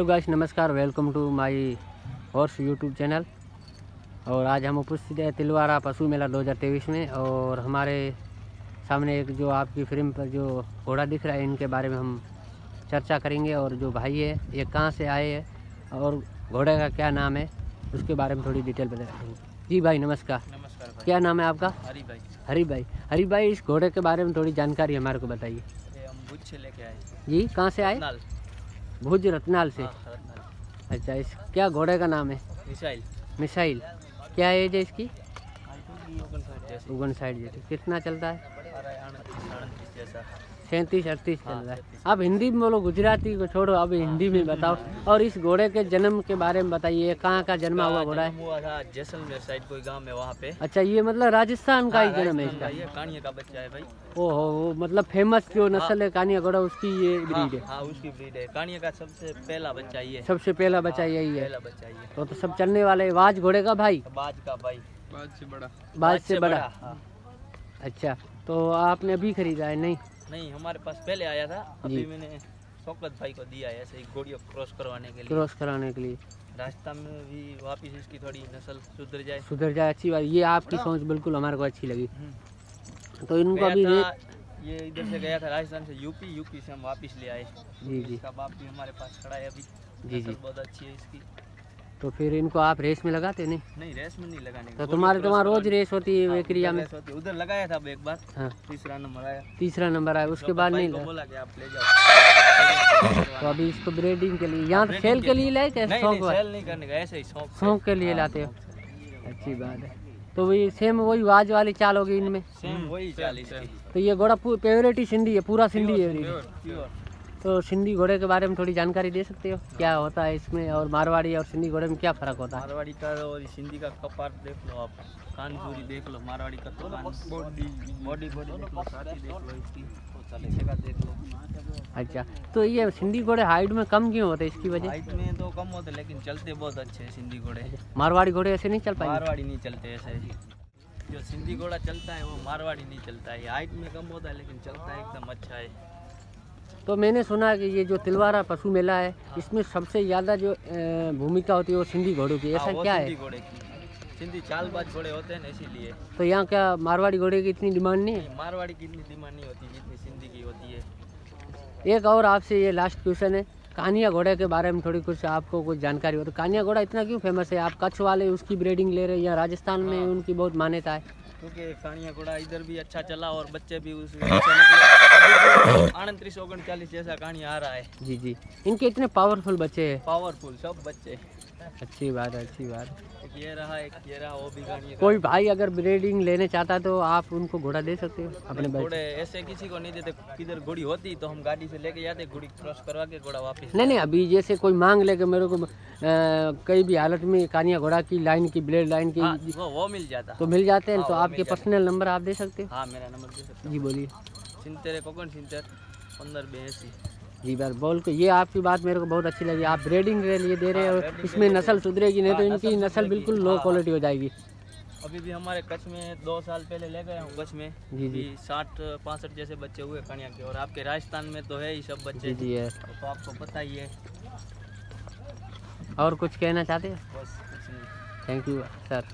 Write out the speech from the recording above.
Hello guys, नमस्कार। Welcome to my horse YouTube channel. और आज हम उपस्थित हैं तिलवारा पशु मेला 2023 में। और हमारे सामने एक जो आपकी फिल्म पर जो घोड़ा दिख रहा है, इनके बारे में हम चर्चा करेंगे। और जो भाई है ये कहाँ से आए हैं और घोड़े का क्या नाम है, उसके बारे में थोड़ी डिटेल बताएंगे। जी भाई नमस्कार। नमस्कार भाई। क्या नाम है आपका? हरी भाई। हरी भाई, इस घोड़े के बारे में थोड़ी जानकारी हमारे को बताइए। ये हम भुज से लेके आए। जी, कहाँ से आए? रत्नाल। भुज रत्नाल से। हाँ, रत्नाल। अच्छा, इस क्या घोड़े का नाम है? मिसाइल। मिसाइल। क्या एज है इसकी? 59 59 जैसे। कितना चलता है? 38 जैसा। 37-38 चल हाँ, रहा है। 37। अब हिंदी में बोलो, गुजराती को छोड़ो, अब हिंदी में बताओ। और इस घोड़े के जन्म के बारे में बताइए, कहाँ का जन्मा हुआ घोड़ा है? जन्म हुआ था जैसलमेर साइड कोई गांव में, वहाँ पे। अच्छा, ये मतलब राजस्थान का ही हाँ, जन्म है राजस्थान का इसका? ये कानिया का बच्चा है भाई। ओहो, मतलब फेमस जो नस्ल है कानिया घोड़ा, उसकी ये हाँ, ब्रीड है? हाँ, उसकी ब्रीड है। कानिया का सबसे पहला बच्चा ये। सबसे पहला बच्चा हाँ, यही है? पहला बच्चा ये। तो सब चलने वाले वाज घोड़े का भाई? बाज का भाई। बाज से बड़ा। हाँ। अच्छा, तो आपने अभी खरीदा है? नहीं नहीं, हमारे पास पहले आया था। जी। अभी मैंने शौकत भाई को दिया है ऐसे ही घोड़ियों क्रॉस करवाने के लिए। क्रॉस कराने के लिए। रास्ता में भी वापस इसकी थोड़ी नस्ल सुधर जाए। सुधर जाए, अच्छी बात। ये आपकी सोच बिल्कुल हमारे को अच्छी लगी। तो इनको गया अभी था, ये इधर से गया था राजस्थान से यूपी से हम वापस ले आए। जी जी इसका बाप भी हमारे पास खड़ा है अभी। जी नस्ल जी। बहुत अच्छी है इसकी। तो फिर इनको आप रेस में लगाते नहीं? नहीं, रेस में नहीं लगाने तो तुम्हारे रोज रेस होती है वेकरिया में? उधर लगाया था एक बार। हाँ, तीसरा नंबर आया। तीसरा नंबर आया, उसके बाद नहीं लगा? बोला कि आप ले जाओ। तो अभी इसको ब्रीडिंग के लिए यहाँ सेल के लिए लाए क्या? नहीं, शौक सेल नहीं करने का, ऐसे ही शौक के लिए लाते हो? अच्छी बात है। तो वही सेम वही वाज वाली चाल होगी इनमें? सेम वही 40 की। तो ये घोड़ा प्योरिटी सिंधी है, पूरा सिंधी है? प्योर। तो सिंधी घोड़े के बारे में थोड़ी जानकारी दे सकते हो, क्या होता है इसमें? और मारवाड़ी और सिंधी घोड़े में क्या फ़र्क होता है? मारवाड़ी का और सिंधी का कपार देख लो आप, कान पूरी देख लो। मारवाड़ी का तो कान, बॉडी देख लो, छाती देख लो इसकी, पीछे का देख लो। अच्छा, तो ये सिंधी घोड़े हाइट में कम क्यों होते हैं, इसकी वजह? हाइट में तो कम होते, लेकिन चलते बहुत अच्छे हैं सिंधी घोड़े। मारवाड़ी घोड़े ऐसे नहीं चल पाएंगे? मारवाड़ी नहीं चलते ऐसे ही। जो सिंधी घोड़ा चलता है वो मारवाड़ी नहीं चलता है। हाइट में कम होता है लेकिन चलता है एकदम अच्छा है। तो मैंने सुना कि ये जो तिलवारा पशु मेला है, इसमें सबसे ज़्यादा जो भूमिका होती है वो सिंधी घोड़ों की, ऐसा वो क्या सिंधी है? घोड़े की, सिंधी चालबाज घोड़े होते हैं ना, इसीलिए। तो यहाँ क्या मारवाड़ी घोड़े की इतनी डिमांड नहीं है? मारवाड़ी की इतनी डिमांड नहीं होती जितनी सिंधी की होती है। एक और आपसे ये लास्ट क्वेश्चन है, कानिया घोड़े के बारे में थोड़ी कुछ आपको कुछ जानकारी हो तो कानिया घोड़ा इतना क्यों फेमस है? आप कच्छ वाले उसकी ब्रीडिंग ले रहे हैं या राजस्थान में उनकी बहुत मान्यता है? क्योंकि कानिया घोड़ा इधर भी अच्छा चला और बच्चे भी उस अच्छे निकले। 38 39 जैसा कानिया आ रहा है। जी जी। इनके इतने पावरफुल बच्चे हैं? पावरफुल सब बच्चे। अच्छी बात है, अच्छी बात है। एक ये रहा, एक ये रहा, वो भी कानिया। कोई भाई अगर ब्रीडिंग लेने चाहता है तो आप उनको घोड़ा दे सकते हो अपने घोड़े बच्चे? ऐसे किसी को नहीं देते। किधर घोड़ी होती तो हम गाड़ी से लेके जाते, घोड़ी क्रॉस करवा के घोड़ा वापस। नहीं, अभी जैसे कोई मांग ले कि मेरे को कई भी हालत में कानिया घोड़ा की लाइन की, ब्लेड लाइन की, हाँ, वो मिल जाता। तो मिल जाते हैं? हाँ, तो वो आपके मिल जाते पर्सनल नंबर आप दे सकते हो? हाँ, मेरा नंबर दे सकते जी बोलिए। 70 15 82। जी बार बोल के, ये आपकी बात मेरे को बहुत अच्छी लगी। आप ब्रीडिंग के लिए दे रहे हो, ब्रीडिंग इसमें के लिए नस्ल सुधरेगी, नहीं तो हाँ, इनकी नस्ल नस्ल सुधरेगी। बिल्कुल लो हाँ, क्वालिटी हो जाएगी। अभी भी हमारे कच्छ में 2 साल पहले ले गए हूँ कच्छ में। जी जी। 60-65 जैसे बच्चे हुए कानिया के। और आपके राजस्थान में तो है ही सब बच्चे। जी जी है। तो आपको पता ही है। और कुछ कहना चाहते हैं? बस कुछ नहीं। Thank you sir.